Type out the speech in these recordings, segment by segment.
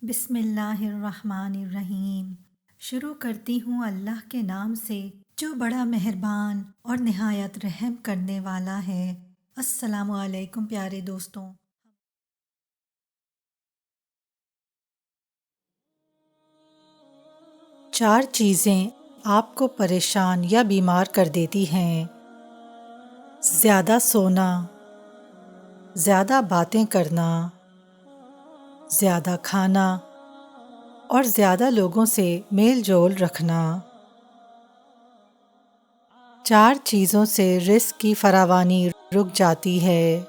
بسم اللہ الرحمن الرحیم۔ شروع کرتی ہوں اللہ کے نام سے جو بڑا مہربان اور نہایت رحم کرنے والا ہے۔ السلام علیکم پیارے دوستوں۔ 4 چیزیں آپ کو پریشان یا بیمار کر دیتی ہیں۔ زیادہ سونا، زیادہ باتیں کرنا، زیادہ کھانا اور زیادہ لوگوں سے میل جول رکھنا۔ 4 چیزوں سے رزق کی فراوانی رک جاتی ہے۔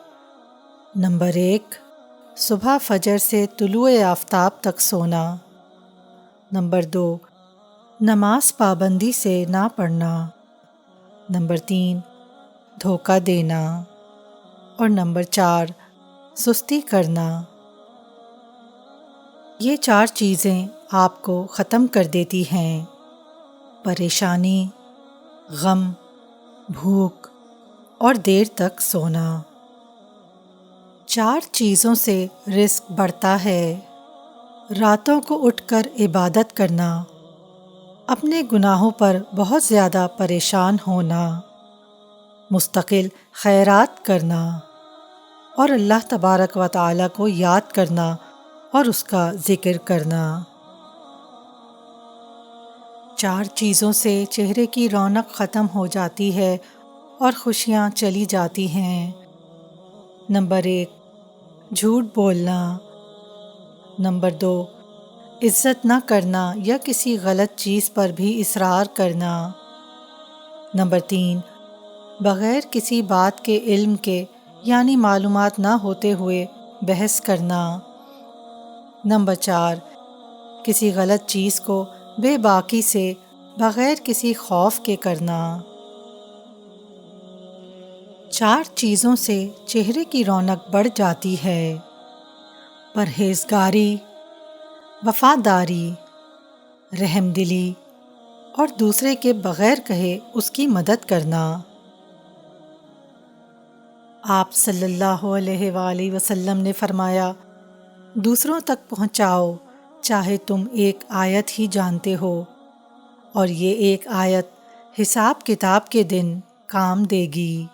نمبر 1، صبح فجر سے طلوع آفتاب تک سونا۔ نمبر 2، نماز پابندی سے نہ پڑھنا۔ نمبر 3، دھوکہ دینا۔ اور نمبر 4، سستی کرنا۔ یہ 4 چیزیں آپ کو ختم کر دیتی ہیں: پریشانی، غم، بھوک اور دیر تک سونا۔ 4 چیزوں سے رزق بڑھتا ہے: راتوں کو اٹھ کر عبادت کرنا، اپنے گناہوں پر بہت زیادہ پریشان ہونا، مستقل خیرات کرنا اور اللہ تبارک و تعالیٰ کو یاد کرنا اور اس کا ذکر کرنا۔ 4 چیزوں سے چہرے کی رونق ختم ہو جاتی ہے اور خوشیاں چلی جاتی ہیں۔ نمبر 1، جھوٹ بولنا۔ نمبر 2، عزت نہ کرنا یا کسی غلط چیز پر بھی اصرار کرنا۔ نمبر 3، بغیر کسی بات کے علم کے یعنی معلومات نہ ہوتے ہوئے بحث کرنا۔ نمبر 4، کسی غلط چیز کو بے باکی سے بغیر کسی خوف کے کرنا۔ 4 چیزوں سے چہرے کی رونق بڑھ جاتی ہے: پرہیزگاری، وفاداری، رحم دلی اور دوسرے کے بغیر کہے اس کی مدد کرنا۔ آپ صلی اللہ علیہ وآلہ وسلم نے فرمایا، دوسروں تک پہنچاؤ چاہے تم ایک آیت ہی جانتے ہو، اور یہ ایک آیت حساب کتاب کے دن کام دے گی۔